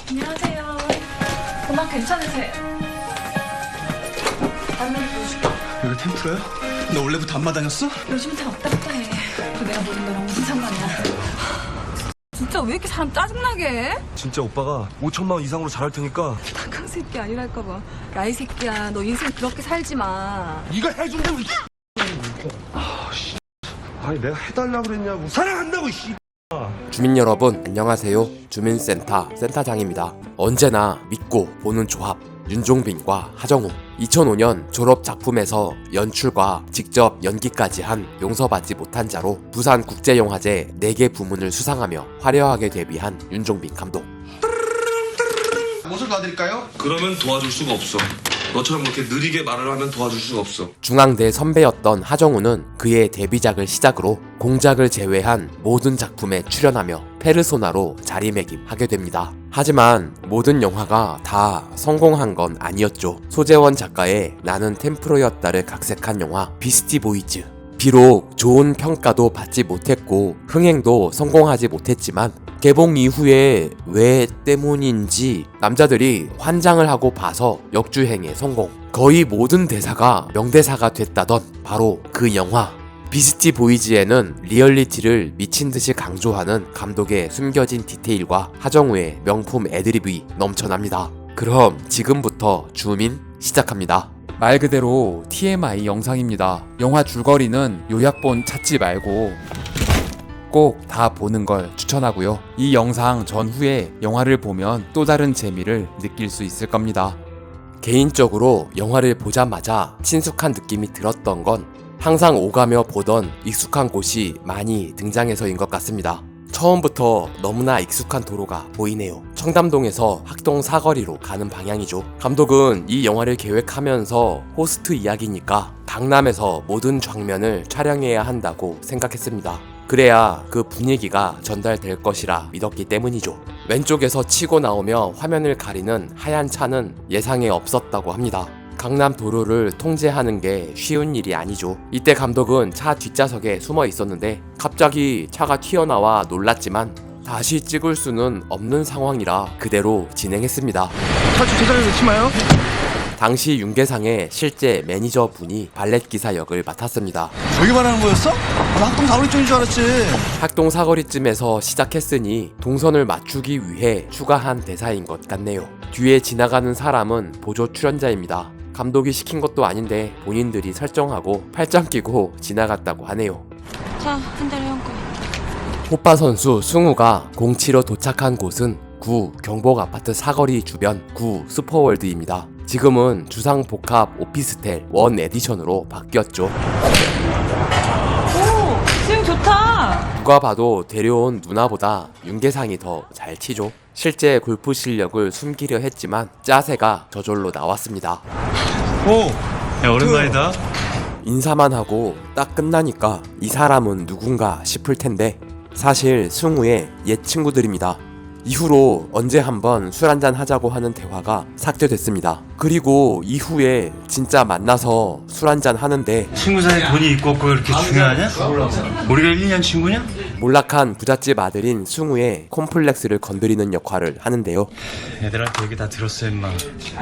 안녕하세요. 음악 괜찮으세요? 안면 보여줄까? 여기 템프로야? 너 원래부터 안 마다녔어? 요즘 다 왔다 갔다 해. 그 내가 모른 너랑 무슨 상관이야? 진짜 왜 이렇게 사람 짜증나게 해? 진짜 오빠가 5천만 원 이상으로 잘할 테니까. 딱한 새끼 아니랄까봐. 야, 이 새끼야, 너 인생 그렇게 살지 마. 네가 해준다고. 아니 내가 해달라고 그랬냐고. 사랑한다고 씨. 주민 여러분 안녕하세요. 주민센터 센터장입니다. 언제나 믿고 보는 조합 윤종빈과 하정우. 2005년 졸업 작품에서 연출과 직접 연기까지 한 용서받지 못한 자로 부산국제영화제 4개 부문을 수상하며 화려하게 데뷔한 윤종빈 감독. 무엇을 도와드릴까요? 그러면 도와줄 수가 없어. 너처럼 그렇게 느리게 말을 하면 도와줄 수가 없어. 중앙대 선배였던 하정우는 그의 데뷔작을 시작으로 공작을 제외한 모든 작품에 출연하며 페르소나로 자리매김하게 됩니다. 하지만 모든 영화가 다 성공한 건 아니었죠. 소재원 작가의 나는 템프로였다를 각색한 영화 비스티 보이즈. 비록 좋은 평가도 받지 못했고 흥행도 성공하지 못했지만 개봉 이후에 왜 때문인지 남자들이 환장을 하고 봐서 역주행에 성공. 거의 모든 대사가 명대사가 됐다던 바로 그 영화. 비스티 보이즈에는 리얼리티를 미친듯이 강조하는 감독의 숨겨진 디테일과 하정우의 명품 애드립이 넘쳐납니다. 그럼 지금부터 주민 시작합니다. 말 그대로 TMI 영상입니다. 영화 줄거리는 요약본 찾지 말고 꼭 다 보는 걸 추천하고요. 이 영상 전후에 영화를 보면 또 다른 재미를 느낄 수 있을 겁니다. 개인적으로 영화를 보자마자 친숙한 느낌이 들었던 건 항상 오가며 보던 익숙한 곳이 많이 등장해서인 것 같습니다. 처음부터 너무나 익숙한 도로가 보이네요. 청담동에서 학동 사거리로 가는 방향이죠. 감독은 이 영화를 계획하면서 호스트 이야기니까 강남에서 모든 장면을 촬영해야 한다고 생각했습니다. 그래야 그 분위기가 전달될 것이라 믿었기 때문이죠. 왼쪽에서 치고 나오며 화면을 가리는 하얀 차는 예상에 없었다고 합니다. 강남 도로를 통제하는 게 쉬운 일이 아니죠. 이때 감독은 차 뒷좌석에 숨어 있었는데 갑자기 차가 튀어나와 놀랐지만 다시 찍을 수는 없는 상황이라 그대로 진행했습니다. 탈출 제자리에 놓지 마요. 당시 윤계상의 실제 매니저분이 발렛기사 역을 맡았습니다. 저기 말하는 거였어? 나 학동 사거리 쪽인 줄 알았지. 학동 사거리쯤에서 시작했으니 동선을 맞추기 위해 추가한 대사인 것 같네요. 뒤에 지나가는 사람은 보조 출연자입니다. 감독이 시킨 것도 아닌데 본인들이 설정하고 팔짱 끼고 지나갔다고 하네요. 자, 한 달에 한 거. 호빠 선수 승우가 공치로 도착한 곳은 구 경복아파트 사거리 주변 구 슈퍼월드입니다. 지금은 주상복합 오피스텔 원 에디션으로 바뀌었죠. 오, 스윙 좋다. 누가 봐도 데려온 누나보다 윤계상이 더 잘 치죠. 실제 골프 실력을 숨기려 했지만 짜세가 저절로 나왔습니다. 오, 야 오랜만이다. 인사만 하고 딱 끝나니까 이 사람은 누군가 싶을 텐데 사실 승우의 옛 친구들입니다. 이후로 언제 한번 술 한잔 하자고 하는 대화가 삭제됐습니다. 그리고 이후에 진짜 만나서 술 한잔 하는데 친구 사이에 돈이 있고 없고 그렇게 중요하냐? 우리가 1년 친구냐? 몰락한 부잣집 아들인 승우의 콤플렉스를 건드리는 역할을 하는데요. 애들한테 얘기 다 들었어 임마.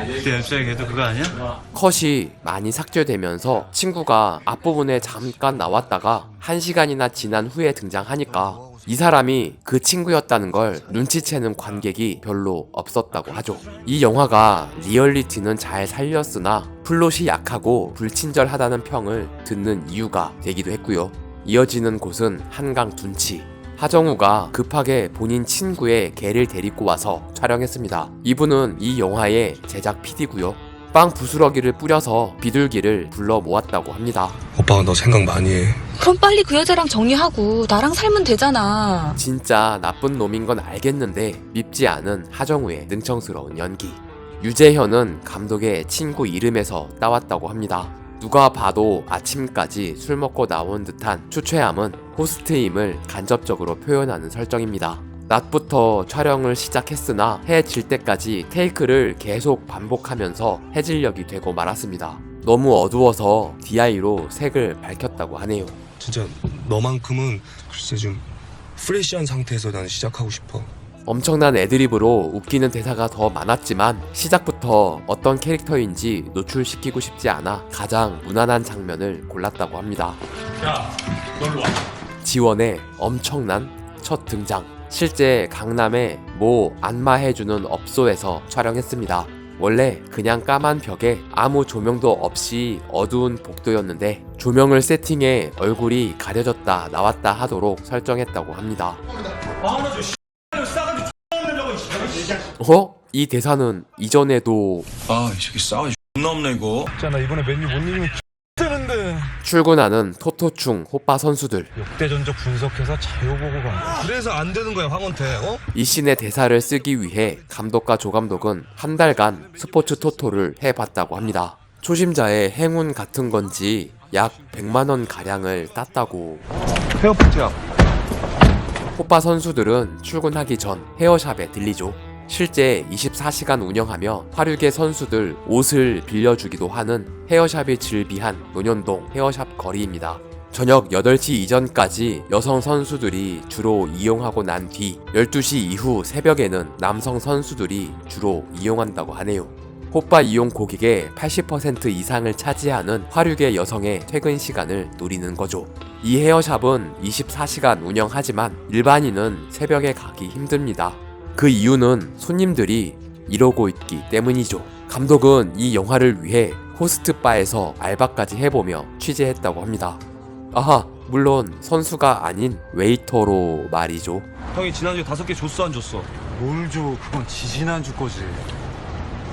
그때 연수야 걔도 그거 아니야? 컷이 많이 삭제되면서 친구가 앞부분에 잠깐 나왔다가 1시간이나 지난 후에 등장하니까 이 사람이 그 친구였다는 걸 눈치채는 관객이 별로 없었다고 하죠. 이 영화가 리얼리티는 잘 살렸으나 플롯이 약하고 불친절하다는 평을 듣는 이유가 되기도 했고요. 이어지는 곳은 한강 둔치. 하정우가 급하게 본인 친구의 개를 데리고 와서 촬영했습니다. 이분은 이 영화의 제작 PD고요. 빵 부스러기를 뿌려서 비둘기를 불러 모았다고 합니다. 오빠가 너 생각 많이 해. 그럼 빨리 그 여자랑 정리하고 나랑 살면 되잖아. 진짜 나쁜 놈인 건 알겠는데 밉지 않은 하정우의 능청스러운 연기. 유재현은 감독의 친구 이름에서 따왔다고 합니다. 누가 봐도 아침까지 술 먹고 나온 듯한 추최함은 호스트임을 간접적으로 표현하는 설정입니다. 낮부터 촬영을 시작했으나 해 질 때까지 테이크를 계속 반복하면서 해질녘이 되고 말았습니다. 너무 어두워서 DI로 색을 밝혔다고 하네요. 진짜 너만큼은 글쎄 좀 프레시한 상태에서 난 시작하고 싶어. 엄청난 애드립으로 웃기는 대사가 더 많았지만 시작부터 어떤 캐릭터인지 노출시키고 싶지 않아 가장 무난한 장면을 골랐다고 합니다. 야, 널로 와. 지원의 엄청난 첫 등장. 실제 강남의 모 안마해주는 업소에서 촬영했습니다. 원래 그냥 까만 벽에 아무 조명도 없이 어두운 복도였는데 조명을 세팅해 얼굴이 가려졌다 나왔다 하도록 설정했다고 합니다. 이 대사는 이전에도 아, 이 새끼 싸가지 존나 없네 이거. 있잖아, 이번에 맨유 못 이기면 되는데. 출근하는 토토충 호빠 선수들. 역대 전적 분석해서 자유보고가. 그래서 안 되는 거야 황원태. 어? 이 씬의 대사를 쓰기 위해 감독과 조감독은 한 달간 스포츠 토토를 해봤다고 합니다. 초심자의 행운 같은 건지 약 100만원 가량을 땄다고. 헤어포트야. 호빠 선수들은 출근하기 전 헤어샵에 들리죠. 실제 24시간 운영하며 화류계 선수들 옷을 빌려주기도 하는 헤어샵이 즐비한 논현동 헤어샵 거리입니다. 저녁 8시 이전까지 여성 선수들이 주로 이용하고 난 뒤 12시 이후 새벽에는 남성 선수들이 주로 이용한다고 하네요. 호빠 이용 고객의 80% 이상을 차지하는 화류계 여성의 퇴근 시간을 노리는 거죠. 이 헤어샵은 24시간 운영하지만 일반인은 새벽에 가기 힘듭니다. 그 이유는 손님들이 이러고 있기 때문이죠. 감독은 이 영화를 위해 호스트바에서 알바까지 해보며 취재했다고 합니다. 아하, 물론 선수가 아닌 웨이터로 말이죠. 형이 지난주에 5개 줬어 안 줬어? 뭘 줘? 그건 지지난주 거지.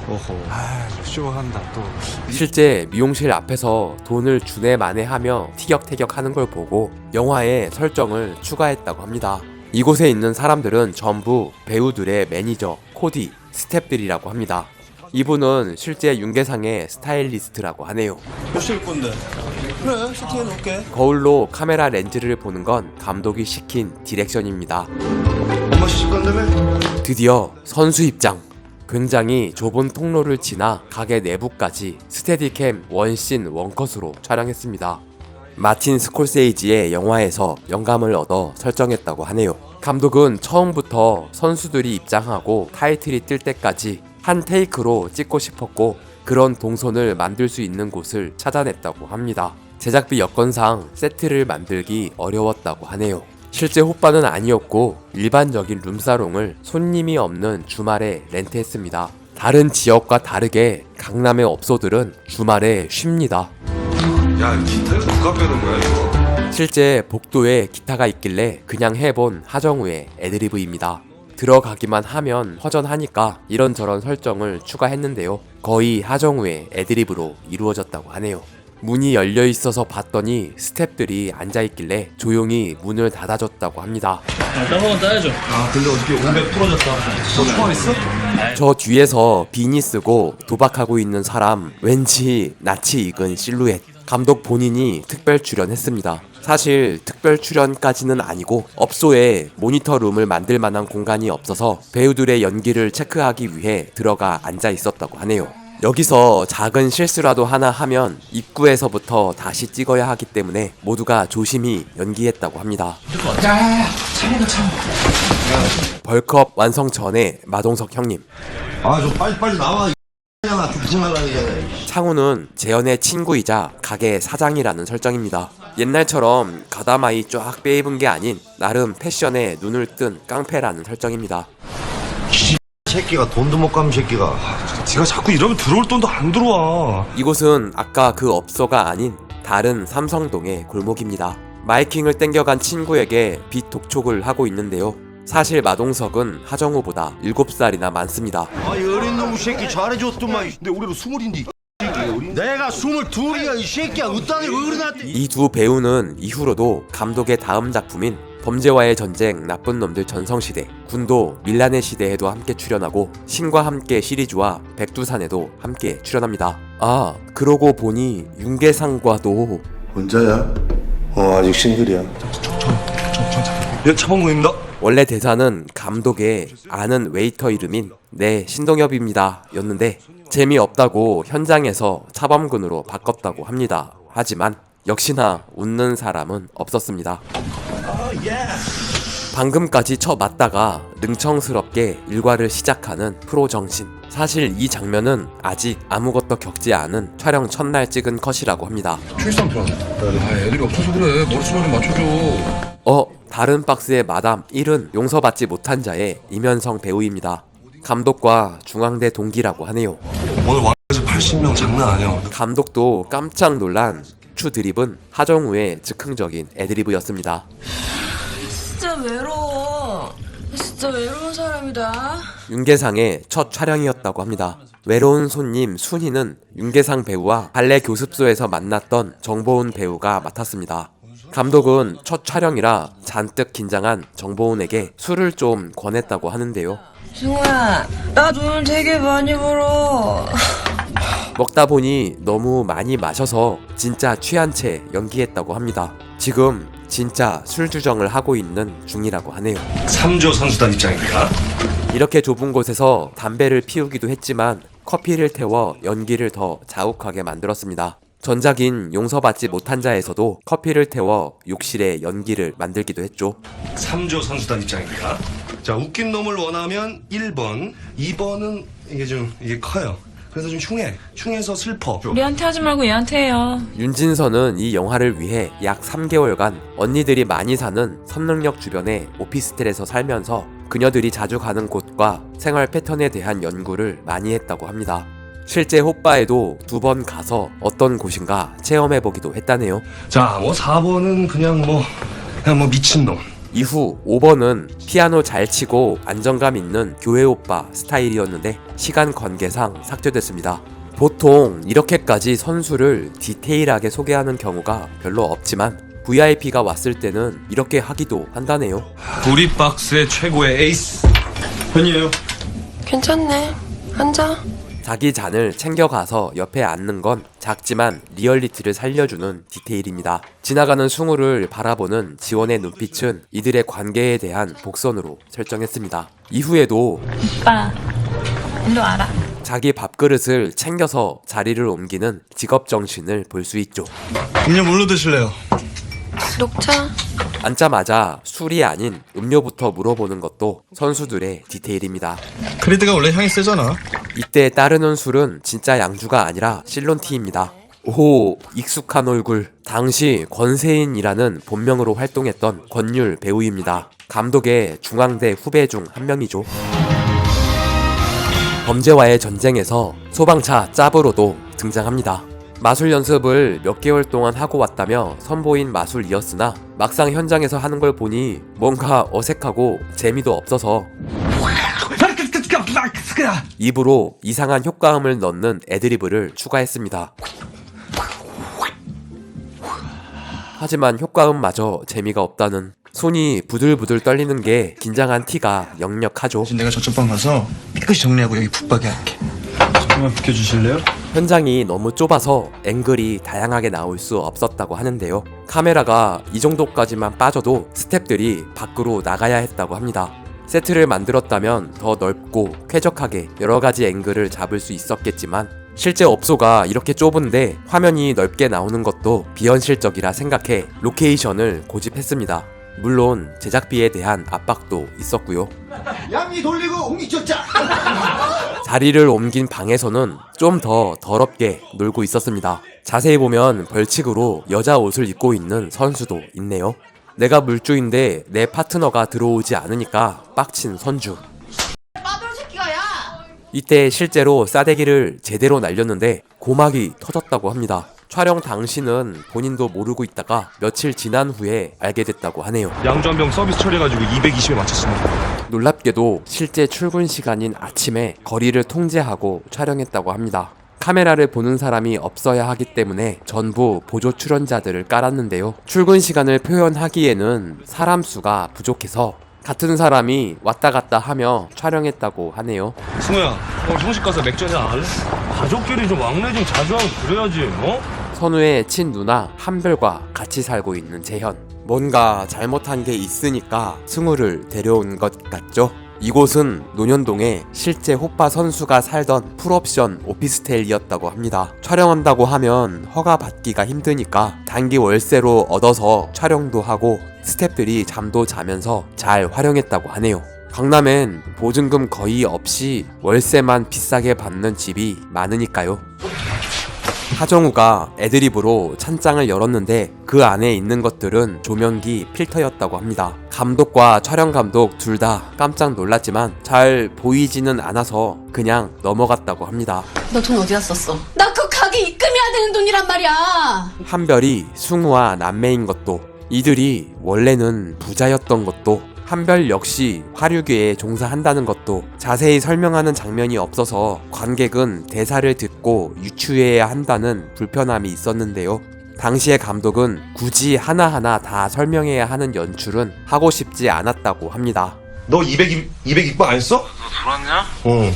어허. 아, 쇼한다 또. 실제 미용실 앞에서 돈을 주네 마네 하며 티격태격 하는 걸 보고 영화에 설정을 추가했다고 합니다. 이곳에 있는 사람들은 전부 배우들의 매니저, 코디, 스태프들이라고 합니다. 이분은 실제 윤계상의 스타일리스트라고 하네요. 몇 시일 건데? 그래, 세팅해 놓을게. 거울로 카메라 렌즈를 보는 건 감독이 시킨 디렉션입니다. 엄마 시집 간다며? 드디어 선수 입장. 굉장히 좁은 통로를 지나 가게 내부까지 스테디캠 원씬 원컷으로 촬영했습니다. 마틴 스콜세이지의 영화에서 영감을 얻어 설정했다고 하네요. 감독은 처음부터 선수들이 입장하고 타이틀이 뜰 때까지 한 테이크로 찍고 싶었고 그런 동선을 만들 수 있는 곳을 찾아냈다고 합니다. 제작비 여건상 세트를 만들기 어려웠다고 하네요. 실제 호빠는 아니었고 일반적인 룸사롱을 손님이 없는 주말에 렌트했습니다. 다른 지역과 다르게 강남의 업소들은 주말에 쉽니다. 야, 기타를 누가 빼는 거야 이거? 실제 복도에 기타가 있길래 그냥 해본 하정우의 애드리브입니다. 들어가기만 하면 허전하니까 이런저런 설정을 추가했는데요. 거의 하정우의 애드리브로 이루어졌다고 하네요. 문이 열려 있어서 봤더니 스태프들이 앉아있길래 조용히 문을 닫아줬다고 합니다. 아, 근데 어떻게 500 풀어졌다. 너 초과했어? 저 뒤에서 비니 쓰고 도박하고 있는 사람 왠지 낯이 익은 실루엣. 감독 본인이 특별 출연했습니다. 사실 특별 출연까지는 아니고 업소에 모니터룸을 만들 만한 공간이 없어서 배우들의 연기를 체크하기 위해 들어가 앉아 있었다고 하네요. 여기서 작은 실수라도 하나 하면 입구에서부터 다시 찍어야 하기 때문에 모두가 조심히 연기했다고 합니다. 벌컵 완성 전에 마동석 형님. 아, 좀 빨리 나와. 나 죽지 말라 이제. 창우는 재현의 친구이자 가게 사장이라는 설정입니다. 옛날처럼 가다마이 쫙 빼입은 게 아닌 나름 패션에 눈을 뜬 깡패라는 설정입니다. 새끼가 돈도 못 갚는 새끼가. 네가 자꾸 이러면 들어올 돈도 안 들어와. 이곳은 아까 그 업소가 아닌 다른 삼성동의 골목입니다. 마이킹을 땡겨간 친구에게 빚 독촉을 하고 있는데요. 사실 마동석은 하정우보다 7살이나 많습니다. 아, 이 어린 놈의 새끼 잘해줬더만. 근데 우리로 20인데. 내가 22이야 이 새끼야. 어따니 왜 그러나? 이 두 배우는 이후로도 감독의 다음 작품인 범죄와의 전쟁, 나쁜 놈들 전성시대, 군도, 밀란의 시대에도 함께 출연하고 신과 함께 시리즈와 백두산에도 함께 출연합니다. 아, 그러고 보니 윤계상과도 혼자야? 아직 싱글이야. 예, 차범근입니다. 원래 대사는 감독의 아는 웨이터 이름인 네 신동엽입니다 였는데 재미없다고 현장에서 차범근으로 바꿨다고 합니다. 하지만 역시나 웃는 사람은 없었습니다. 방금까지 쳐맞다가 능청스럽게 일과를 시작하는 프로 정신. 사실 이 장면은 아직 아무것도 겪지 않은 촬영 첫날 찍은 컷이라고 합니다. 출산 불안. 애들이 없어서 그래. 머릿수로 좀 맞춰줘. 다른 박스의 마담 1은 용서받지 못한 자의 이면성 배우입니다. 감독과 중앙대 동기라고 하네요. 오늘 왕에서 80명 장난 아니야. 감독도 깜짝 놀란 추 드립은 하정우의 즉흥적인 애드리브였습니다. 진짜 외로워. 진짜 외로운 사람이다. 윤계상의 첫 촬영이었다고 합니다. 외로운 손님 순희는 윤계상 배우와 발레 교습소에서 만났던 정보은 배우가 맡았습니다. 감독은 첫 촬영이라 잔뜩 긴장한 정보은에게 술을 좀 권했다고 하는데요. 승우야, 나 돈 되게 많이 벌어. 먹다 보니 너무 많이 마셔서 진짜 취한 채 연기했다고 합니다. 지금 진짜 술 주정을 하고 있는 중이라고 하네요. 3조 선수단 입장입니다. 이렇게 좁은 곳에서 담배를 피우기도 했지만 커피를 태워 연기를 더 자욱하게 만들었습니다. 전작인 용서받지 못한 자에서도 커피를 태워 욕실에 연기를 만들기도 했죠. 3조 선수단 입장입니다. 자, 웃긴 놈을 원하면 1번, 2번은 이게 커요. 그래서 좀 흉해서 슬퍼. 우리한테 하지 말고 얘한테 해요. 윤진서는 이 영화를 위해 약 3개월간 언니들이 많이 사는 선릉역 주변의 오피스텔에서 살면서 그녀들이 자주 가는 곳과 생활 패턴에 대한 연구를 많이 했다고 합니다. 실제 호빠에도 2번 가서 어떤 곳인가 체험해보기도 했다네요. 자, 4번은 그냥 미친놈. 이후 5번은 피아노 잘 치고 안정감 있는 교회 오빠 스타일이었는데 시간 관계상 삭제됐습니다. 보통 이렇게까지 선수를 디테일하게 소개하는 경우가 별로 없지만 VIP가 왔을 때는 이렇게 하기도 한다네요. 우리 박스의 최고의 에이스. 현이에요. 괜찮네. 앉아. 자기 잔을 챙겨가서 옆에 앉는 건 작지만 리얼리티를 살려주는 디테일입니다. 지나가는 승우를 바라보는 지원의 눈빛은 이들의 관계에 대한 복선으로 설정했습니다. 이후에도 오빠, 일로 와라. 자기 밥그릇을 챙겨서 자리를 옮기는 직업정신을 볼 수 있죠. 이제 뭘로 드실래요? 녹차. 앉자마자 술이 아닌 음료부터 물어보는 것도 선수들의 디테일입니다. 크리드가 원래 향이 세잖아. 이때 따르는 술은 진짜 양주가 아니라 실론티입니다. 오, 익숙한 얼굴. 당시 권세인이라는 본명으로 활동했던 권율 배우입니다. 감독의 중앙대 후배 중 한 명이죠. 범죄와의 전쟁에서 소방차 짭으로도 등장합니다. 마술 연습을 몇 개월 동안 하고 왔다며 선보인 마술이었으나 막상 현장에서 하는 걸 보니 뭔가 어색하고 재미도 없어서 입으로 이상한 효과음을 넣는 애드리브를 추가했습니다. 하지만 효과음마저 재미가 없다는, 손이 부들부들 떨리는 게 긴장한 티가 역력하죠. 내가 저쪽 방 가서 깨끗이 정리하고 여기 붙박이 할게. 조금만 비켜주실래요? 현장이 너무 좁아서 앵글이 다양하게 나올 수 없었다고 하는데요. 카메라가 이 정도까지만 빠져도 스태프들이 밖으로 나가야 했다고 합니다. 세트를 만들었다면 더 넓고 쾌적하게 여러가지 앵글을 잡을 수 있었겠지만 실제 업소가 이렇게 좁은데 화면이 넓게 나오는 것도 비현실적이라 생각해 로케이션을 고집했습니다. 물론 제작비에 대한 압박도 있었고요. 양이 돌리고 옹기쳤자. 자리를 옮긴 방에서는 좀 더 더럽게 놀고 있었습니다. 자세히 보면 벌칙으로 여자 옷을 입고 있는 선수도 있네요. 내가 물주인데 내 파트너가 들어오지 않으니까 빡친 선주. 이때 실제로 싸대기를 제대로 날렸는데 고막이 터졌다고 합니다. 촬영 당시는 본인도 모르고 있다가 며칠 지난 후에 알게 됐다고 하네요. 양주 한 병 서비스 처리해가지고 220에 맞췄습니다. 놀랍게도 실제 출근 시간인 아침에 거리를 통제하고 촬영했다고 합니다. 카메라를 보는 사람이 없어야 하기 때문에 전부 보조 출연자들을 깔았는데요. 출근 시간을 표현하기에는 사람 수가 부족해서 같은 사람이 왔다 갔다 하며 촬영했다고 하네요. 승우야, 오늘 형식 가서 맥주 한잔 안 할래? 가족끼리 좀 왕래 좀 자주 하고 그래야지, 선우의 친누나 한별과 같이 살고 있는 재현. 뭔가 잘못한 게 있으니까 승우를 데려온 것 같죠? 이곳은 논현동에 실제 호빠 선수가 살던 풀옵션 오피스텔이었다고 합니다. 촬영한다고 하면 허가 받기가 힘드니까 단기 월세로 얻어서 촬영도 하고 스태프들이 잠도 자면서 잘 활용했다고 하네요. 강남엔 보증금 거의 없이 월세만 비싸게 받는 집이 많으니까요. 하정우가 애드립으로 찬장을 열었는데 그 안에 있는 것들은 조명기 필터였다고 합니다. 감독과 촬영 감독 둘 다 깜짝 놀랐지만 잘 보이지는 않아서 그냥 넘어갔다고 합니다. 너 돈 어디다 썼어? 나 그 가게 입금해야 되는 돈이란 말이야. 한별이 승우와 남매인 것도, 이들이 원래는 부자였던 것도, 한별 역시 화류계에 종사한다는 것도 자세히 설명하는 장면이 없어서 관객은 대사를 듣고 유추해야 한다는 불편함이 있었는데요. 당시의 감독은 굳이 하나하나 다 설명해야 하는 연출은 하고 싶지 않았다고 합니다. 너 200 입고 안 했어? 너 들어왔냐? 응.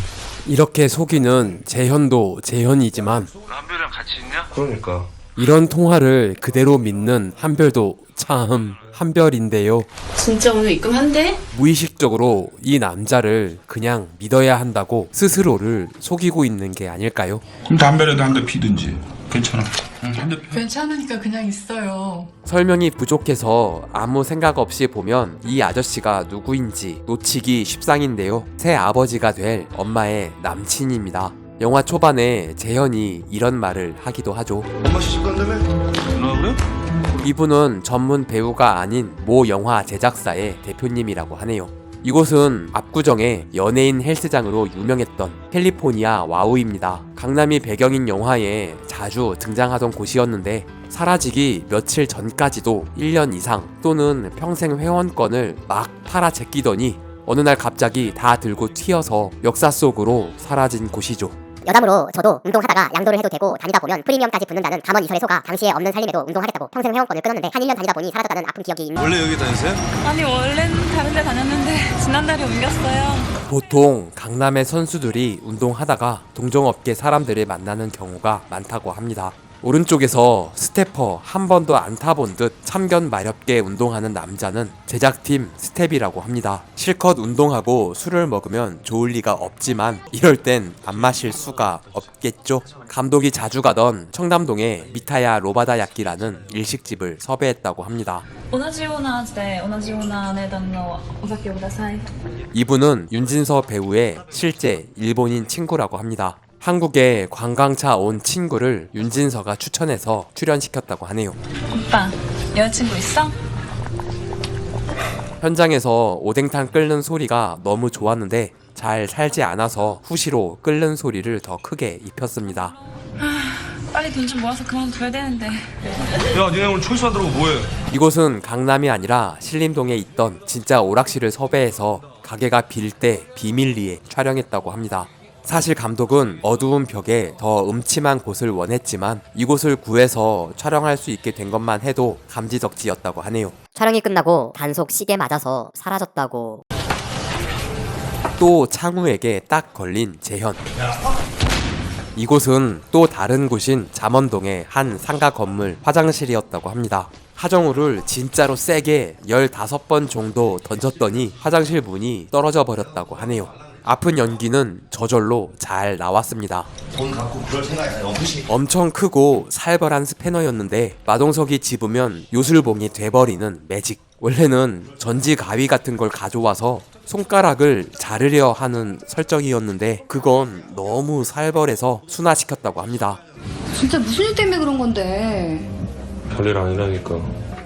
이렇게 속이는 재현도 재현이지만 한별이랑 같이 있냐? 그러니까. 이런 통화를 그대로 믿는 한별도 참 한별인데요. 진짜 오늘 입금한대? 무의식적으로 이 남자를 그냥 믿어야 한다고 스스로를 속이고 있는 게 아닐까요? 그럼 담배라도 한 대 피든지. 괜찮아. 응, 한 대 피. 괜찮으니까 그냥 있어요. 설명이 부족해서 아무 생각 없이 보면 이 아저씨가 누구인지 놓치기 쉽상인데요. 새 아버지가 될 엄마의 남친입니다. 영화 초반에 재현이 이런 말을 하기도 하죠. 엄마 시집 간다며? 누나 그래? 이분은 전문 배우가 아닌 모 영화 제작사의 대표님이라고 하네요. 이곳은 압구정의 연예인 헬스장으로 유명했던 캘리포니아 와우입니다. 강남이 배경인 영화에 자주 등장하던 곳이었는데 사라지기 며칠 전까지도 1년 이상 또는 평생 회원권을 막 팔아 제끼더니 어느 날 갑자기 다 들고 튀어서 역사 속으로 사라진 곳이죠. 여담으로 저도 운동하다가 양도를 해도 되고 다니다 보면 프리미엄까지 붙는다는 감원 이설에 속아 당시에 없는 살림에도 운동하겠다고 평생 회원권을 끊었는데 한 1년 다니다 보니 사라졌다는 아픈 기억이 있는. 원래 여기 다니세요? 아니 원래는 다른 데 다녔는데 지난달에 옮겼어요. 보통 강남의 선수들이 운동하다가 동종업계 사람들을 만나는 경우가 많다고 합니다. 오른쪽에서 스태퍼 한 번도 안 타본 듯 참견 마렵게 운동하는 남자는 제작팀 스텝이라고 합니다. 실컷 운동하고 술을 먹으면 좋을 리가 없지만 이럴 땐 안 마실 수가 없겠죠. 감독이 자주 가던 청담동의 미타야 로바다 야끼라는 일식집을 섭외했다고 합니다. 同じような味で同じような値段のお酒をください。 이분은 윤진서 배우의 실제 일본인 친구라고 합니다. 한국에 관광차 온 친구를 윤진서가 추천해서 출연시켰다고 하네요. 오빠 여자친구 있어? 현장에서 오뎅탕 끓는 소리가 너무 좋았는데 잘 살지 않아서 후시로 끓는 소리를 더 크게 입혔습니다. 빨리 돈 좀 모아서 그만둬야 되는데. 야, 니네 오늘 철수 안 들어오고 뭐해? 이곳은 강남이 아니라 신림동에 있던 진짜 오락실을 섭외해서 가게가 빌 때 비밀리에 촬영했다고 합니다. 사실 감독은 어두운 벽에 더 음침한 곳을 원했지만 이곳을 구해서 촬영할 수 있게 된 것만 해도 감지덕지였다고 하네요. 촬영이 끝나고 단속 시계 맞아서 사라졌다고. 또 창우에게 딱 걸린 재현. 이곳은 또 다른 곳인 잠원동의 한 상가 건물 화장실이었다고 합니다. 하정우를 진짜로 세게 15번 정도 던졌더니 화장실 문이 떨어져 버렸다고 하네요. 아픈 연기는 저절로 잘 나왔습니다. 돈 갖고 그럴 생각이 없으시. 엄청 크고 살벌한 스패너였는데 마동석이 집으면 요술봉이 돼버리는 매직. 원래는 전지 가위 같은 걸 가져와서 손가락을 자르려 하는 설정이었는데 그건 너무 살벌해서 순화시켰다고 합니다. 진짜 무슨 일 때문에 그런 건데? 별일 아니라니까.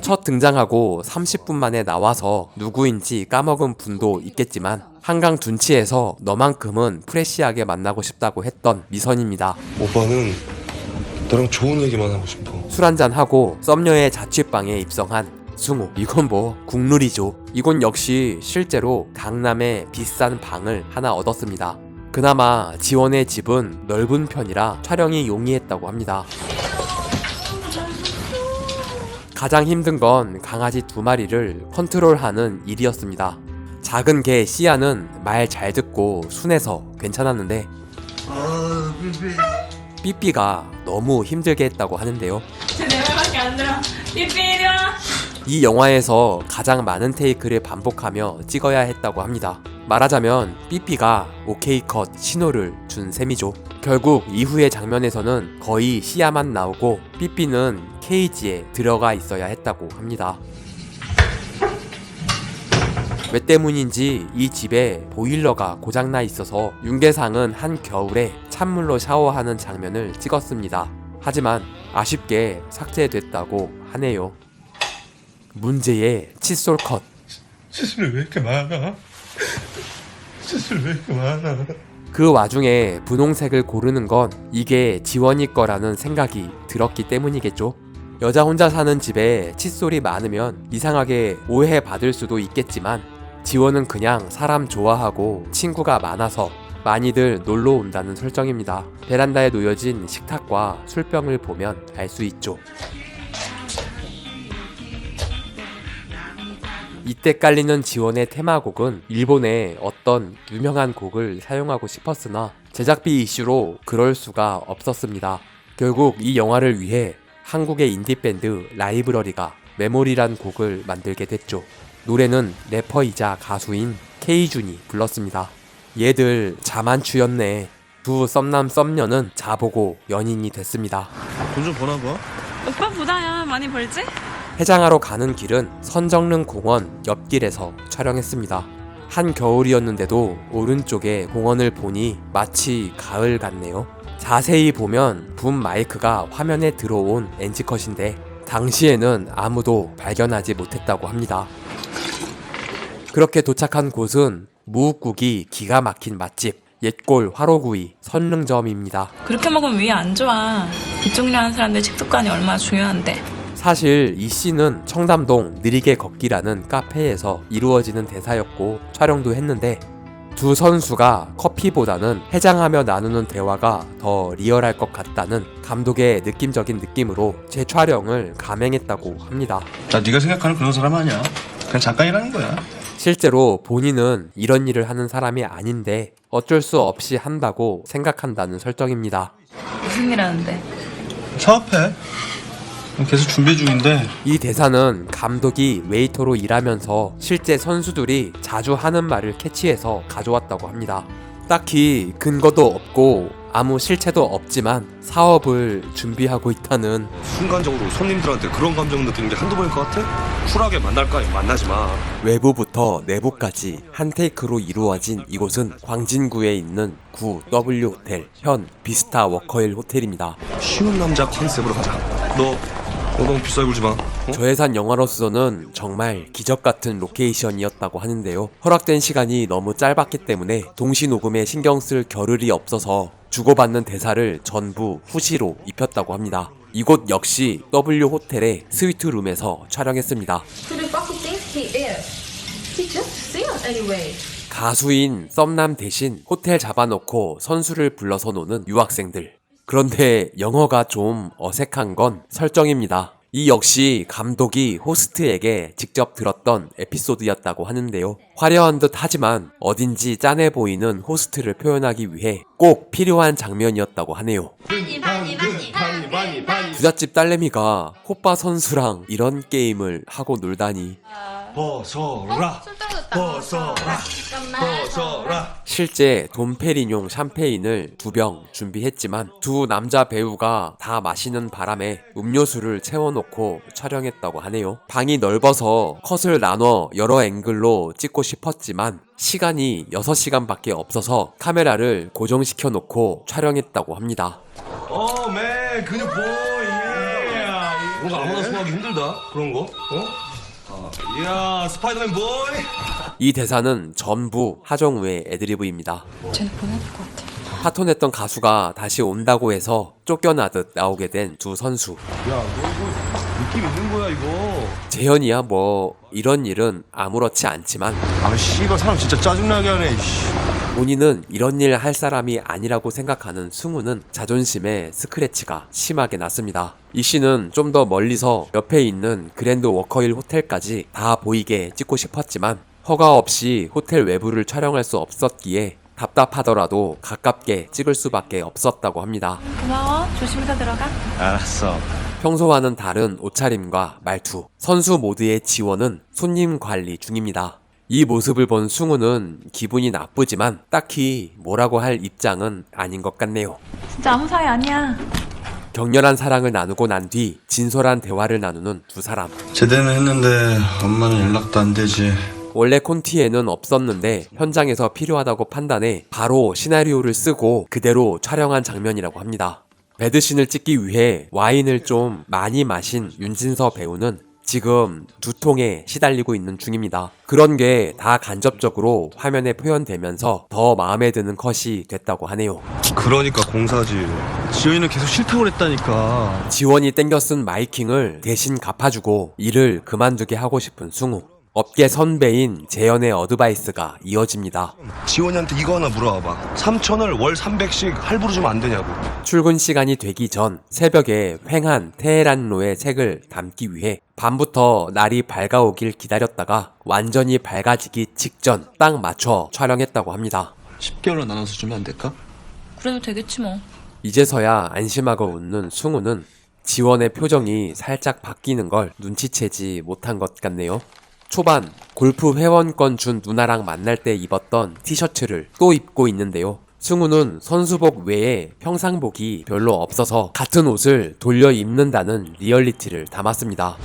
첫 등장하고 30분 만에 나와서 누구인지 까먹은 분도 있겠지만 한강 둔치에서 너만큼은 프레시하게 만나고 싶다고 했던 미선입니다. 오빠는 너랑 좋은 얘기만 하고 싶어. 술 한잔하고 썸녀의 자취방에 입성한 승우. 이건 뭐 국룰이죠. 이건 역시 실제로 강남에 비싼 방을 하나 얻었습니다. 그나마 지원의 집은 넓은 편이라 촬영이 용이했다고 합니다. 가장 힘든 건 강아지 2마리를 컨트롤하는 일이었습니다. 작은 개 씨아는 말 잘 듣고 순해서 괜찮았는데 삐삐가 너무 힘들게 했다고 하는데요. 내 말밖에 안 들어. 삐삐리야. 이 영화에서 가장 많은 테이크를 반복하며 찍어야 했다고 합니다. 말하자면 삐삐가 오케이 컷 신호를 준 셈이죠. 결국 이후의 장면에서는 거의 시야만 나오고 삐삐는 케이지에 들어가 있어야 했다고 합니다. 왜 때문인지 이 집에 보일러가 고장나 있어서 윤계상은 한겨울에 찬물로 샤워하는 장면을 찍었습니다. 하지만 아쉽게 삭제됐다고 하네요. 문제의 칫솔 컷. 칫솔이 왜 이렇게 많아? 칫솔이 왜 이렇게 많아? 그 와중에 분홍색을 고르는 건 이게 지원이 거라는 생각이 들었기 때문이겠죠. 여자 혼자 사는 집에 칫솔이 많으면 이상하게 오해받을 수도 있겠지만 지원은 그냥 사람 좋아하고 친구가 많아서 많이들 놀러 온다는 설정입니다. 베란다에 놓여진 식탁과 술병을 보면 알 수 있죠. 이때 깔리는 지원의 테마곡은 일본의 어떤 유명한 곡을 사용하고 싶었으나 제작비 이슈로 그럴 수가 없었습니다. 결국 이 영화를 위해 한국의 인디밴드 라이브러리가 메모리란 곡을 만들게 됐죠. 노래는 래퍼이자 가수인 K준이 불렀습니다. 얘들 자만추였네. 두 썸남 썸녀는 자보고 연인이 됐습니다. 돈 좀 버나 봐. 오빠보다야 많이 벌지? 해장하러 가는 길은 선정릉 공원 옆길에서 촬영했습니다. 한겨울이었는데도 오른쪽에 공원을 보니 마치 가을 같네요. 자세히 보면 붐 마이크가 화면에 들어온 NG컷인데 당시에는 아무도 발견하지 못했다고 합니다. 그렇게 도착한 곳은 무국국이 기가 막힌 맛집 옛골 화로구이 선릉점입니다. 그렇게 먹으면 위에 안 좋아. 이쪽 일 하는 사람들 식습관이 얼마나 중요한데. 사실 이 씬은 청담동 느리게 걷기라는 카페에서 이루어지는 대사였고 촬영도 했는데 두 선수가 커피보다는 해장하며 나누는 대화가 더 리얼할 것 같다는 감독의 느낌적인 느낌으로 재촬영을 감행했다고 합니다. 나 네가 생각하는 그런 사람 아니야. 그냥 잠깐이라는 거야. 실제로 본인은 이런 일을 하는 사람이 아닌데 어쩔 수 없이 한다고 생각한다는 설정입니다. 무슨 일 하는데? 사업해. 계속 준비 중인데. 이 대사는 감독이 웨이터로 일하면서 실제 선수들이 자주 하는 말을 캐치해서 가져왔다고 합니다. 딱히 근거도 없고 아무 실체도 없지만 사업을 준비하고 있다는 순간적으로 손님들한테 그런 감정 느끼는 게 한두 번일 것 같아? 쿨하게 만날까? 만나지 마. 외부부터 내부까지 한 테이크로 이루어진 이곳은 광진구에 있는 구 W 호텔 현 비스타 워커힐 호텔입니다. 쉬운 남자 컨셉으로 가자. 너 너무 비싸게 굴지 마. 저예산 영화로서는 정말 기적같은 로케이션이었다고 하는데요. 허락된 시간이 너무 짧았기 때문에 동시 녹음에 신경 쓸 겨를이 없어서 주고받는 대사를 전부 후시로 입혔다고 합니다. 이곳 역시 W 호텔의 스위트룸에서 촬영했습니다. 가수인 썸남 대신 호텔 잡아놓고 선수를 불러서 노는 유학생들. 그런데 영어가 좀 어색한 건 설정입니다. 이 역시 감독이 호스트에게 직접 들었던 에피소드였다고 하는데요. 화려한 듯 하지만 어딘지 짠해 보이는 호스트를 표현하기 위해 꼭 필요한 장면이었다고 하네요. 부잣집 딸내미가 호빠 선수랑 이런 게임을 하고 놀다니. 벗어라. 벗어라. 벗어라. 실제 돈페리뇽 샴페인을 2병 준비했지만 두 남자 배우가 다 마시는 바람에 음료수를 채워놓고 촬영했다고 하네요. 방이 넓어서 컷을 나눠 여러 앵글로 찍고 싶었지만 시간이 6시간밖에 없어서 카메라를 고정시켜 놓고 촬영했다고 합니다. 맨 근육 보이. 뭔가 아무나 소화하기 힘들다. 그런 거. 이야 스파이더맨 보이. 이 대사는 전부 하정우의 애드리브입니다. 쟤는 보내야 될 것 같아. 파톤했던 가수가 다시 온다고 해서 쫓겨나듯 나오게 된 두 선수. 야, 너 이거 느낌 있는 거야, 이거. 재현이야 뭐 이런 일은 아무렇지 않지만 아, 씨발 사람 진짜 짜증나게 하네. 씨. 본인은 이런 일 할 사람이 아니라고 생각하는 승우는 자존심에 스크래치가 심하게 났습니다. 이 씨는 좀 더 멀리서 옆에 있는 그랜드 워커힐 호텔까지 다 보이게 찍고 싶었지만 허가 없이 호텔 외부를 촬영할 수 없었기에 답답하더라도 가깝게 찍을 수밖에 없었다고 합니다. 고마워. 조심해서 들어가. 알았어. 평소와는 다른 옷차림과 말투, 선수 모두의 지원은 손님 관리 중입니다. 이 모습을 본 승우는 기분이 나쁘지만 딱히 뭐라고 할 입장은 아닌 것 같네요. 진짜 아무 사이 아니야. 격렬한 사랑을 나누고 난 뒤 진솔한 대화를 나누는 두 사람. 제대는 했는데 엄마는 연락도 안 되지. 원래 콘티에는 없었는데 현장에서 필요하다고 판단해 바로 시나리오를 쓰고 그대로 촬영한 장면이라고 합니다. 배드신을 찍기 위해 와인을 좀 많이 마신 윤진서 배우는 지금 두통에 시달리고 있는 중입니다. 그런 게 다 간접적으로 화면에 표현되면서 더 마음에 드는 컷이 됐다고 하네요. 그러니까 공사지. 지연이는 계속 싫다고 그랬다니까. 지원이 땡겨 쓴 마이킹을 대신 갚아주고 일을 그만두게 하고 싶은 승우. 업계 선배인 재현의 어드바이스가 이어집니다. 지원이한테 이거 하나 물어봐봐. 3,000을 월 300씩 할부로 주면 안 되냐고. 출근 시간이 되기 전 새벽에 횡한 테헤란로의 색을 담기 위해 밤부터 날이 밝아오길 기다렸다가 완전히 밝아지기 직전 딱 맞춰 촬영했다고 합니다. 10개월로 나눠서 주면 안 될까? 그래도 되겠지 뭐. 이제서야 안심하고 웃는 승우는 지원의 표정이 살짝 바뀌는 걸 눈치채지 못한 것 같네요. 초반 골프 회원권 준 누나랑 만날 때 입었던 티셔츠를 또 입고 있는데요. 승우는 선수복 외에 평상복이 별로 없어서 같은 옷을 돌려 입는다는 리얼리티를 담았습니다.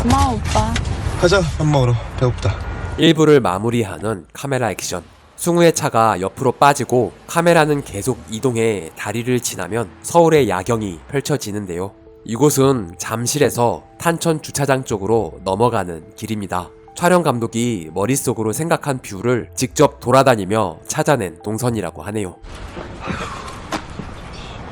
고마워 오빠. 가자, 밥 먹으러. 배고프다. 1부를 마무리하는 카메라 액션. 승우의 차가 옆으로 빠지고 카메라는 계속 이동해 다리를 지나면 서울의 야경이 펼쳐지는데요. 이곳은 잠실에서 탄천 주차장 쪽으로 넘어가는 길입니다. 촬영 감독이 머릿속으로 생각한 뷰를 직접 돌아다니며 찾아낸 동선이라고 하네요.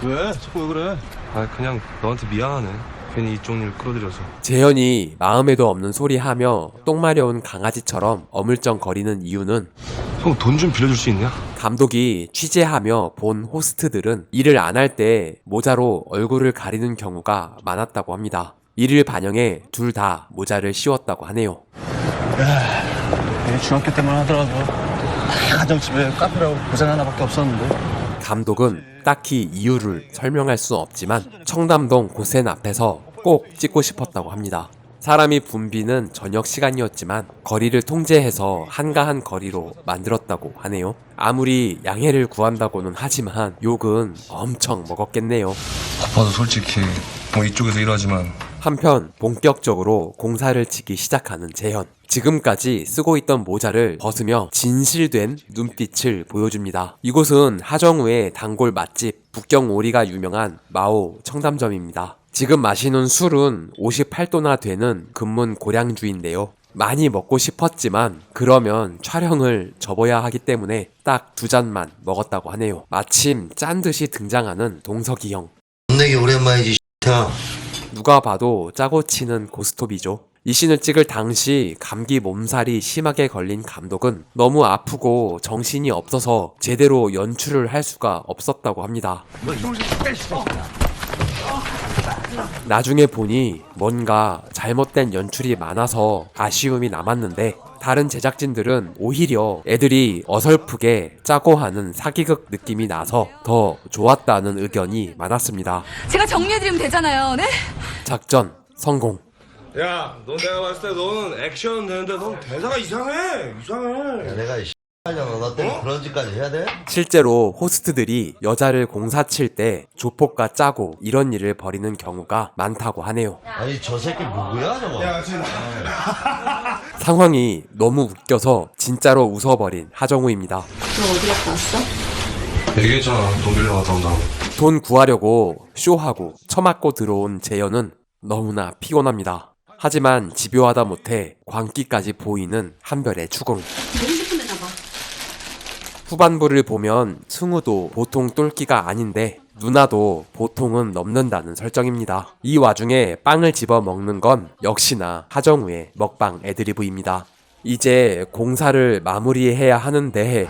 왜? 자꾸 왜 그래? 아, 그냥 너한테 미안하네. 괜히 이쪽 일 끌어들여서. 재현이 마음에도 없는 소리 하며 똥 마려운 강아지처럼 어물쩡거리는 이유는 형 돈 좀 빌려줄 수 있냐? 감독이 취재하며 본 호스트들은 일을 안 할 때 모자로 얼굴을 가리는 경우가 많았다고 합니다. 이를 반영해 둘 다 모자를 씌웠다고 하네요. 중학교 때만 하더라도 가정집에 카페라고 고생 하나밖에 없었는데. 감독은 딱히 이유를 설명할 수 없지만 청담동 고센 앞에서 꼭 찍고 싶었다고 합니다. 사람이 붐비는 저녁 시간이었지만 거리를 통제해서 한가한 거리로 만들었다고 하네요. 아무리 양해를 구한다고는 하지만 욕은 엄청 먹었겠네요. 아빠도 솔직히 뭐 이쪽에서 일하지만 한편 본격적으로 공사를 치기 시작하는 재현. 지금까지 쓰고 있던 모자를 벗으며 진실된 눈빛을 보여줍니다. 이곳은 하정우의 단골 맛집 북경오리가 유명한 마오 청담점입니다. 지금 마시는 술은 58도나 되는 금문 고량주인데요. 많이 먹고 싶었지만 그러면 촬영을 접어야 하기 때문에 딱 2잔만 먹었다고 하네요. 마침 짠 듯이 등장하는 동석이 형. 내게 오랜만이지 야. 누가 봐도 짜고 치는 고스톱이죠. 이 씬을 찍을 당시 감기 몸살이 심하게 걸린 감독은 너무 아프고 정신이 없어서 제대로 연출을 할 수가 없었다고 합니다. 나중에 보니 뭔가 잘못된 연출이 많아서 아쉬움이 남았는데 다른 제작진들은 오히려 애들이 어설프게 짜고 하는 사기극 느낌이 나서 더 좋았다는 의견이 많았습니다. 제가 정리해드리면 되잖아요, 네? 작전 성공. 야, 너 내가 봤을 때 너는 액션 되는데 넌 대사가 이상해. 내가 하려고 너 때문에 그런 짓까지 해야 돼? 실제로 호스트들이 여자를 공사 칠 때 조폭과 짜고 이런 일을 벌이는 경우가 많다고 하네요. 아니 저 새끼 누구야 저거? 상황이 너무 웃겨서 진짜로 웃어버린 하정우입니다. 너 어디 갔다 왔어? 얘기했잖아. 돈 빌려 갔다 온다고. 돈 구하려고 쇼하고 처맞고 들어온 재현은 너무나 피곤합니다. 하지만 집요하다 못해 광기까지 보이는 한별의 추궁. 후반부를 보면 승우도 보통 똘끼가 아닌데 누나도 보통은 넘는다는 설정입니다. 이 와중에 빵을 집어 먹는 건 역시나 하정우의 먹방 애드리브입니다. 이제 공사를 마무리해야 하는데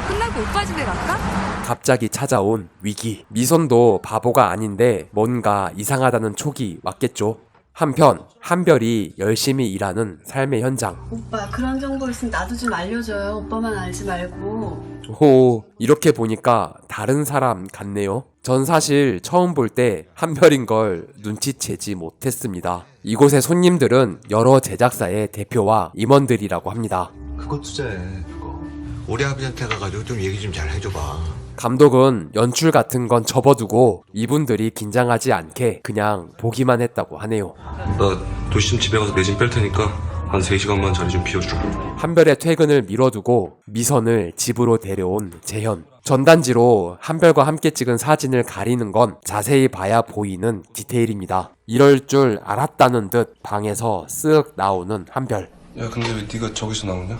끝나고 오빠 집에 갈까? 갑자기 찾아온 위기. 미선도 바보가 아닌데 뭔가 이상하다는 촉이 왔겠죠. 한편 한별이 열심히 일하는 삶의 현장. 오빠 그런 정보 있으면 나도 좀 알려줘요. 오빠만 알지 말고. 호, 이렇게 보니까 다른 사람 같네요. 전 사실 처음 볼 때 한별인 걸 눈치채지 못했습니다. 이곳의 손님들은 여러 제작사의 대표와 임원들이라고 합니다. 그거 투자해 그거. 우리 아버지한테 가가지고 좀 얘기 좀 잘 해줘봐. 감독은 연출 같은 건 접어두고 이분들이 긴장하지 않게 그냥 보기만 했다고 하네요. 나 도시좀 집에 가서 내 짐 뺄 테니까 한 3시간만 자리 좀 비워주고. 한별의 퇴근을 미뤄두고 미선을 집으로 데려온 재현. 전단지로 한별과 함께 찍은 사진을 가리는 건 자세히 봐야 보이는 디테일입니다. 이럴 줄 알았다는 듯 방에서 쓱 나오는 한별. 야, 근데 왜 네가 저기서 나오냐?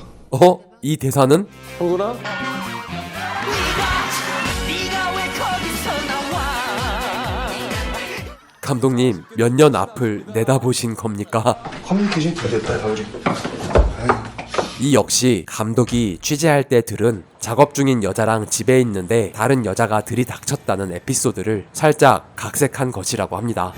이 대사는? 감독님, 몇 년 앞을 내다보신 겁니까? 커뮤니케이션이 잘 됐다, 가을이. 이 역시 감독이 취재할 때 들은 작업 중인 여자랑 집에 있는데 다른 여자가 들이닥쳤다는 에피소드를 살짝 각색한 것이라고 합니다.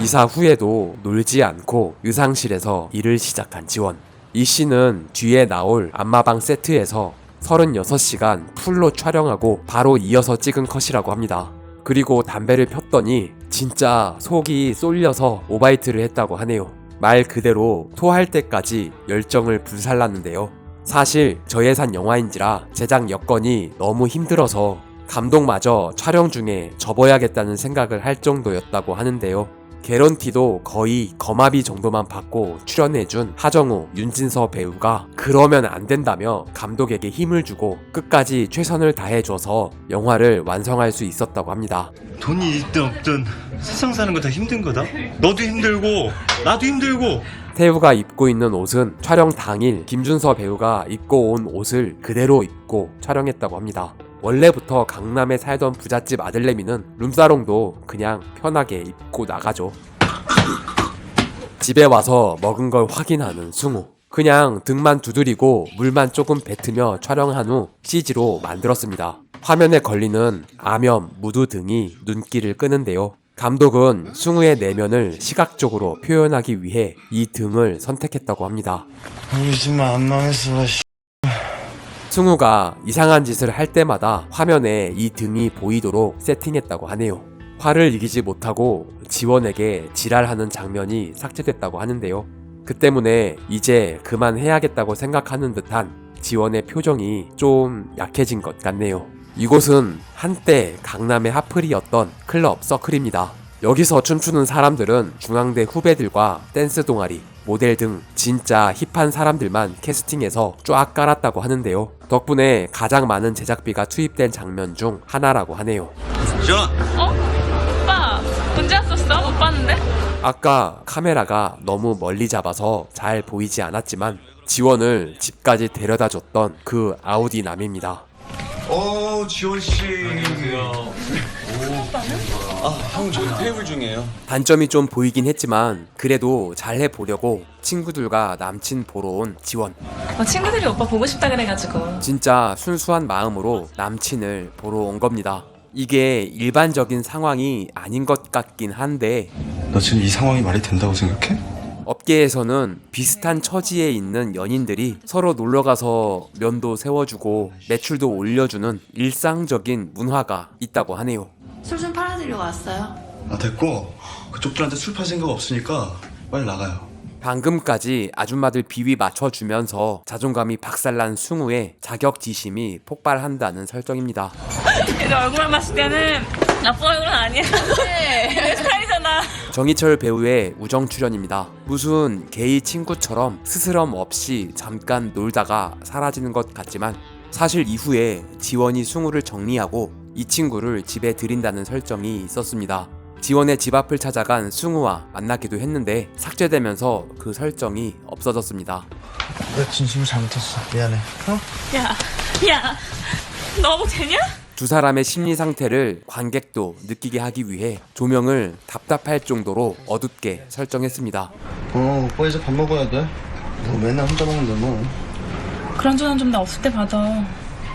이사 후에도 놀지 않고 의상실에서 일을 시작한 지원. 이 씬은 뒤에 나올 안마방 세트에서 36시간 풀로 촬영하고 바로 이어서 찍은 컷이라고 합니다. 그리고 담배를 폈더니 진짜 속이 쏠려서 오바이트를 했다고 하네요. 말 그대로 토할 때까지 열정을 불살랐는데요. 사실 저예산 영화인지라 제작 여건이 너무 힘들어서 감독마저 촬영 중에 접어야겠다는 생각을 할 정도였다고 하는데요. 개런티도 거의 거마비 정도만 받고 출연해준 하정우, 윤진서 배우가 그러면 안 된다며 감독에게 힘을 주고 끝까지 최선을 다해줘서 영화를 완성할 수 있었다고 합니다. 돈이 있든 없든 세상 사는 거 다 힘든 거다. 너도 힘들고 나도 힘들고. 태우가 입고 있는 옷은 촬영 당일 김준서 배우가 입고 온 옷을 그대로 입고 촬영했다고 합니다. 원래부터 강남에 살던 부잣집 아들내미는 룸사롱도 그냥 편하게 입고 나가죠. 집에 와서 먹은 걸 확인하는 승우. 그냥 등만 두드리고 물만 조금 뱉으며 촬영한 후 CG로 만들었습니다. 화면에 걸리는 암염, 무드 등이 눈길을 끄는데요. 감독은 승우의 내면을 시각적으로 표현하기 위해 이 등을 선택했다고 합니다. 우리 집만 안 망했어. 승우가 이상한 짓을 할 때마다 화면에 이 등이 보이도록 세팅했다고 하네요. 화를 이기지 못하고 지원에게 지랄하는 장면이 삭제됐다고 하는데요. 그 때문에 이제 그만해야겠다고 생각하는 듯한 지원의 표정이 좀 약해진 것 같네요. 이곳은 한때 강남의 핫플이었던 클럽 서클입니다. 여기서 춤추는 사람들은 중앙대 후배들과 댄스 동아리, 모델 등 진짜 힙한 사람들만 캐스팅해서 쫙 깔았다고 하는데요. 덕분에 가장 많은 제작비가 투입된 장면 중 하나라고 하네요. 지원. 오빠, 언제 왔었어? 못 봤는데? 아까 카메라가 너무 멀리 잡아서 잘 보이지 않았지만 지원을 집까지 데려다 줬던 그 아우디 남입니다. 지원씨. 형, 저희 테이블 중이에요. 단점이 좀 보이긴 했지만 그래도 잘 해보려고 친구들과 남친 보러 온 지원. 친구들이 오빠 보고 싶다 그래가지고. 진짜 순수한 마음으로 남친을 보러 온 겁니다. 이게 일반적인 상황이 아닌 것 같긴 한데 너 지금 이 상황이 말이 된다고 생각해? 업계에서는 비슷한 처지에 있는 연인들이 서로 놀러가서 면도 세워주고 매출도 올려주는 일상적인 문화가 있다고 하네요. 술 좀 팔아드리려고 왔어요. 됐고 그쪽들한테 술 팔 생각 없으니까 빨리 나가요. 방금까지 아줌마들 비위 맞춰주면서 자존감이 박살난 승우의 자격지심이 폭발한다는 설정입니다. 내 얼굴만 봤을 때는 나쁜 얼굴은 아니야. 내 스타일이잖아. 정희철 배우의 우정 출연입니다. 무슨 게이 친구처럼 스스럼 없이 잠깐 놀다가 사라지는 것 같지만 사실 이후에 지원이 승우를 정리하고 이 친구를 집에 들인다는 설정이 있었습니다. 지원의 집 앞을 찾아간 승우와 만나기도 했는데 삭제되면서 그 설정이 없어졌습니다. 내가 진심을 잘못했어. 미안해. 야, 너무 되냐? 두 사람의 심리 상태를 관객도 느끼게 하기 위해 조명을 답답할 정도로 어둡게 설정했습니다. 오빠 이제 밥 먹어야 돼. 너 맨날 혼자 먹는데 뭐. 그런 전화 좀 나 없을 때 받아.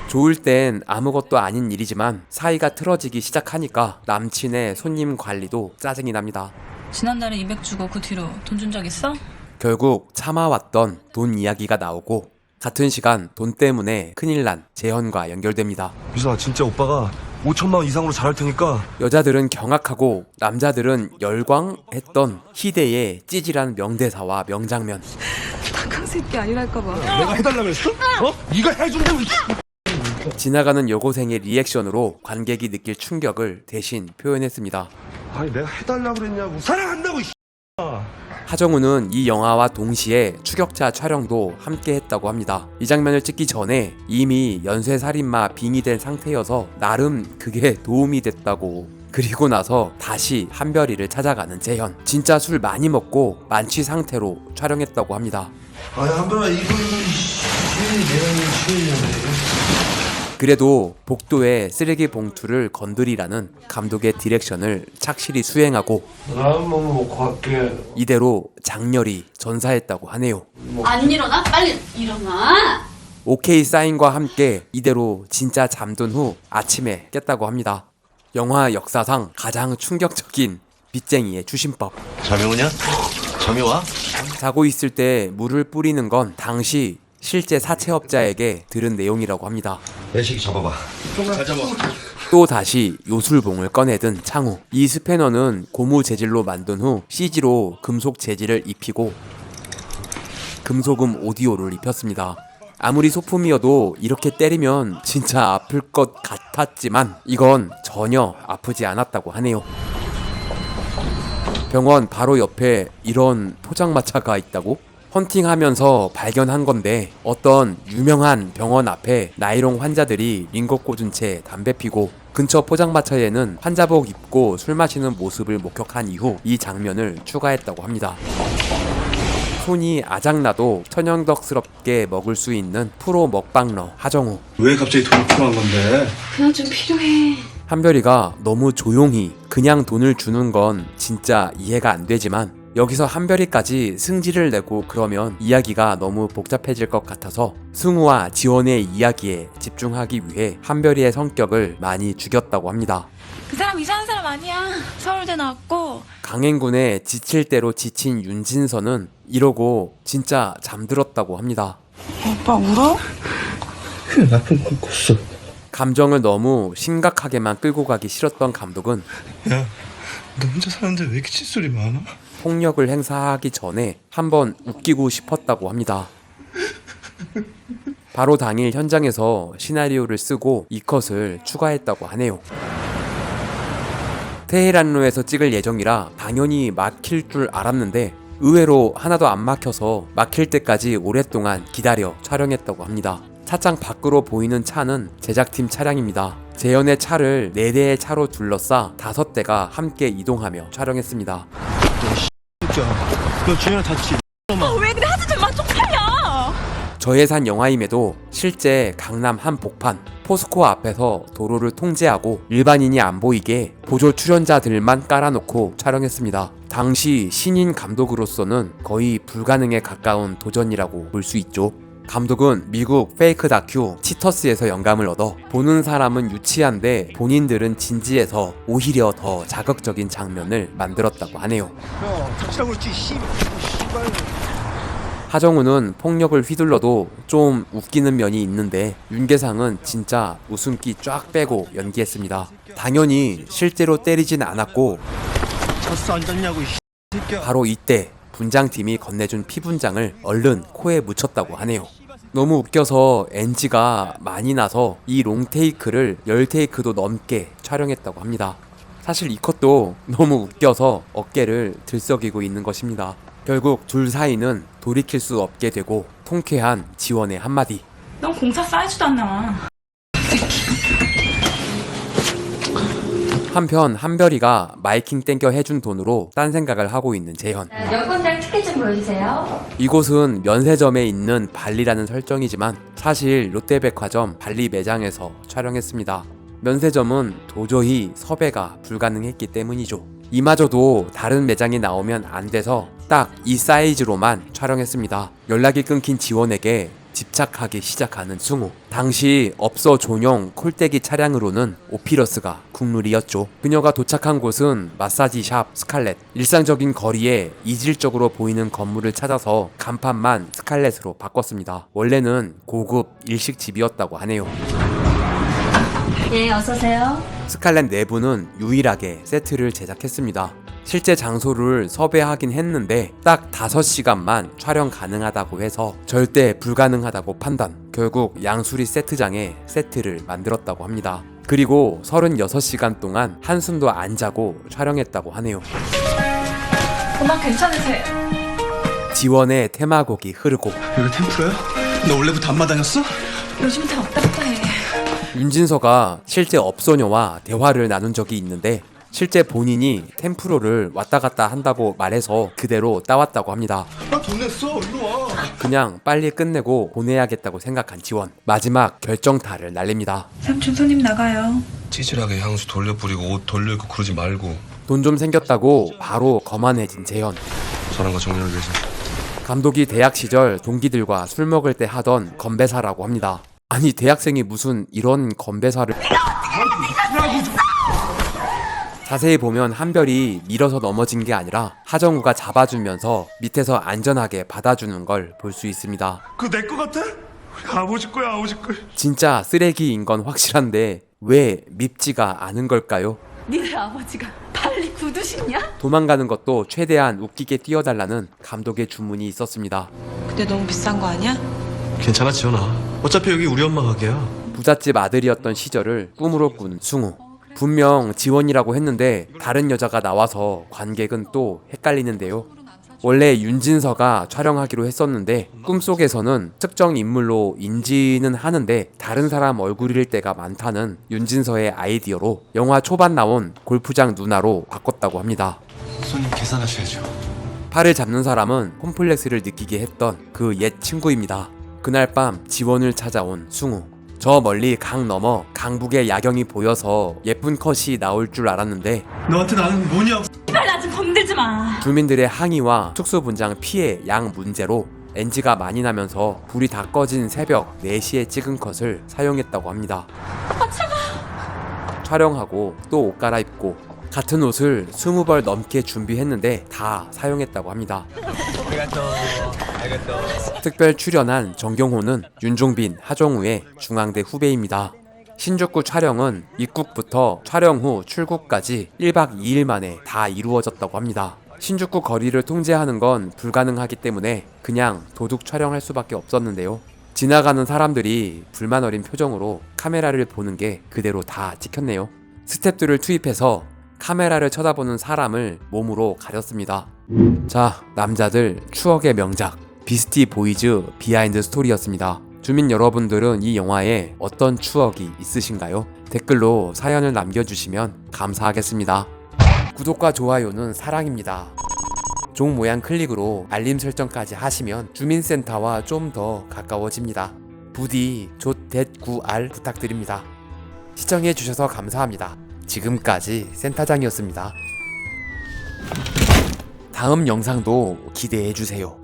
좋을 땐 아무것도 아닌 일이지만 사이가 틀어지기 시작하니까 남친의 손님 관리도 짜증이 납니다. 지난달에 200 주고 그 뒤로 돈 준 적 있어? 결국 참아왔던 돈 이야기가 나오고 같은 시간 돈 때문에 큰일 난 재현과 연결됩니다. 미선아, 진짜 오빠가 5천만 원 이상으로 잘할 테니까. 여자들은 경악하고 남자들은 열광했던 희대의 찌질한 명대사와 명장면. 낙항새끼 아니랄까봐. 내가 해달라고 했어? 네가 해준다고. 지나가는 여고생의 리액션으로 관객이 느낄 충격을 대신 표현했습니다. 아니, 내가 해달라고 그랬냐고. 사랑한다고. 하정우는 이 영화와 동시에 추격자 촬영도 함께 했다고 합니다. 이 장면을 찍기 전에 이미 연쇄살인마 빙의된 상태여서 나름 그게 도움이 됐다고. 그리고 나서 다시 한별이를 찾아가는 재현. 진짜 술 많이 먹고 만취 상태로 촬영했다고 합니다. 아니 한별아 이거 그래도 복도에 쓰레기 봉투를 건드리라는 감독의 디렉션을 착실히 수행하고 이대로 장렬히 전사했다고 하네요. 안 일어나? 빨리 일어나. 오케이 사인과 함께 이대로 진짜 잠든 후 아침에 깼다고 합니다. 영화 역사상 가장 충격적인 빚쟁이의 추심법. 잠이 오냐? 잠이 와? 자고 있을 때 물을 뿌리는 건 당시 실제 사채업자에게 들은 내용이라고 합니다. 내 새끼 잡아봐. 잘 잡아. 또 다시 요술봉을 꺼내든 창우. 이 스패너는 고무 재질로 만든 후 CG로 금속 재질을 입히고 금속음 오디오를 입혔습니다. 아무리 소품이어도 이렇게 때리면 진짜 아플 것 같았지만 이건 전혀 아프지 않았다고 하네요. 병원 바로 옆에 이런 포장마차가 있다고? 헌팅하면서 발견한 건데 어떤 유명한 병원 앞에 나이롱 환자들이 링거 꽂은 채 담배 피고 근처 포장마차에는 환자복 입고 술 마시는 모습을 목격한 이후 이 장면을 추가했다고 합니다. 손이 아작나도 천연덕스럽게 먹을 수 있는 프로 먹방러 하정우. 왜 갑자기 돈이 필요한 건데? 그냥 좀 필요해. 한별이가 너무 조용히 그냥 돈을 주는 건 진짜 이해가 안 되지만 여기서 한별이까지 승질을 내고 그러면 이야기가 너무 복잡해질 것 같아서 승우와 지원의 이야기에 집중하기 위해 한별이의 성격을 많이 죽였다고 합니다. 그 사람 이상한 사람 아니야. 서울대 나왔고. 강행군의 지칠 대로 지친 윤진서는 이러고 진짜 잠들었다고 합니다. 오빠 울어? 나쁜 꿈 꿨어. 감정을 너무 심각하게만 끌고 가기 싫었던 감독은 야, 너 혼자 사는데 왜 이렇게 칫솔이 많아? 폭력을 행사하기 전에 한번 웃기고 싶었다고 합니다. 바로 당일 현장에서 시나리오를 쓰고 이 컷을 추가했다고 하네요. 테헤란로에서 찍을 예정이라 당연히 막힐 줄 알았는데 의외로 하나도 안 막혀서 막힐 때까지 오랫동안 기다려 촬영했다고 합니다. 차장 밖으로 보이는 차는 제작팀 차량입니다. 재현의 차를 4대의 차로 둘러싸 5대가 함께 이동하며 촬영했습니다. 너 주연아 다치. 왜 그래? 하지 좀 마. 쪽팔려. 저예산 영화임에도 실제 강남 한복판 포스코 앞에서 도로를 통제하고 일반인이 안 보이게 보조 출연자들만 깔아놓고 촬영했습니다. 당시 신인 감독으로서는 거의 불가능에 가까운 도전이라고 볼 수 있죠. 감독은 미국 페이크 다큐 치터스에서 영감을 얻어 보는 사람은 유치한데 본인들은 진지해서 오히려 더 자극적인 장면을 만들었다고 하네요. 다치라고 그랬지. 하정우는 폭력을 휘둘러도 좀 웃기는 면이 있는데 윤계상은 진짜 웃음기 쫙 빼고 연기했습니다. 당연히 실제로 때리진 않았고 쳤어 앉았냐고 이 새끼야. 바로 이때 분장팀이 건네준 피분장을 얼른 코에 묻혔다고 하네요. 너무 웃겨서 NG가 많이 나서 이 롱테이크를 10테이크도 넘게 촬영했다고 합니다. 사실 이 컷도 너무 웃겨서 어깨를 들썩이고 있는 것입니다. 결국 둘 사이는 돌이킬 수 없게 되고 통쾌한 지원의 한마디. 넌 공차 사이즈도 안 나와. 한편 한별이가 마이킹 땡겨 해준 돈으로 딴 생각을 하고 있는 재현. 여권장 티켓 좀 보여주세요. 이곳은 면세점에 있는 발리라는 설정이지만 사실 롯데백화점 발리 매장에서 촬영했습니다. 면세점은 도저히 섭외가 불가능했기 때문이죠. 이마저도 다른 매장이 나오면 안 돼서 딱 이 사이즈로만 촬영했습니다. 연락이 끊긴 지원에게 집착하기 시작하는 승우. 당시 업소 존용 콜떼기 차량으로는 오피러스가 국룰이었죠. 그녀가 도착한 곳은 마사지샵 스칼렛. 일상적인 거리에 이질적으로 보이는 건물을 찾아서 간판만 스칼렛으로 바꿨습니다. 원래는 고급 일식집이었다고 하네요. 예, 어서오세요. 스칼렛 내부는 유일하게 세트를 제작했습니다. 실제 장소를 섭외하긴 했는데 딱 5시간만 촬영 가능하다고 해서 절대 불가능하다고 판단. 결국 양수리 세트장에 세트를 만들었다고 합니다. 그리고 36시간 동안 한숨도 안 자고 촬영했다고 하네요. 엄마 괜찮으세요? 지원의 테마곡이 흐르고 여기 템플러야? 너 원래부터 안마 다녔어? 요즘 다 왔다 갔다 해. 윤진서가 실제 업소녀와 대화를 나눈 적이 있는데 실제 본인이 템프로를 왔다 갔다 한다고 말해서 그대로 따왔다고 합니다. 나 돈 냈어. 일로 와. 그냥 빨리 끝내고 보내야겠다고 생각한 지원. 마지막 결정타를 날립니다. 삼촌 손님 나가요. 찌질하게 향수 돌려 뿌리고 옷 돌려 입고 그러지 말고 돈 좀 생겼다고 바로 거만해진 재현. 사람과 정리를 위해서. 감독이 대학 시절 동기들과 술 먹을 때 하던 건배사라고 합니다. 아니 대학생이 무슨 이런 건배사를. 자세히 보면 한별이 밀어서 넘어진 게 아니라 하정우가 잡아주면서 밑에서 안전하게 받아주는 걸 볼 수 있습니다. 그거 내 거 같아? 아버지 거야, 아버지 거. 진짜 쓰레기인 건 확실한데 왜 밉지가 않은 걸까요? 니네 아버지가 빨리 구두 신냐? 도망가는 것도 최대한 웃기게 띄워달라는 감독의 주문이 있었습니다. 근데 너무 비싼 거 아니야? 괜찮아 지원아. 어차피 여기 우리 엄마 가게야. 부잣집 아들이었던 시절을 꿈으로 꾼 승우. 분명 지원이라고 했는데 다른 여자가 나와서 관객은 또 헷갈리는데요. 원래 윤진서가 촬영하기로 했었는데 꿈속에서는 특정 인물로 인지는 하는데 다른 사람 얼굴일 때가 많다는 윤진서의 아이디어로 영화 초반 나온 골프장 누나로 바꿨다고 합니다. 손님 계산하셔야죠. 팔을 잡는 사람은 콤플렉스를 느끼게 했던 그 옛 친구입니다. 그날 밤 지원을 찾아온 승우. 저 멀리 강 너머 강북의 야경이 보여서 예쁜 컷이 나올 줄 알았는데 너한테 나는 뭐냐고. 빨리 나 좀 건들지 마. 주민들의 항의와 특수분장 피해 양 문제로 NG가 많이 나면서 불이 다 꺼진 새벽 4시에 찍은 컷을 사용했다고 합니다. 촬영하고 또 옷 갈아입고 같은 옷을 20벌 넘게 준비했는데 다 사용했다고 합니다. 특별 출연한 정경호는 윤종빈, 하정우의 중앙대 후배입니다. 신주쿠 촬영은 입국부터 촬영 후 출국까지 1박 2일 만에 다 이루어졌다고 합니다. 신주쿠 거리를 통제하는 건 불가능하기 때문에 그냥 도둑 촬영할 수밖에 없었는데요. 지나가는 사람들이 불만 어린 표정으로 카메라를 보는 게 그대로 다 찍혔네요. 스태프들을 투입해서 카메라를 쳐다보는 사람을 몸으로 가렸습니다. 자, 남자들 추억의 명작 비스티 보이즈 비하인드 스토리였습니다. 주민 여러분들은 이 영화에 어떤 추억이 있으신가요? 댓글로 사연을 남겨주시면 감사하겠습니다. 구독과 좋아요는 사랑입니다. 종 모양 클릭으로 알림 설정까지 하시면 주민센터와 좀 더 가까워집니다. 부디 조.9R 부탁드립니다. 시청해주셔서 감사합니다. 지금까지 센터장이었습니다. 다음 영상도 기대해주세요.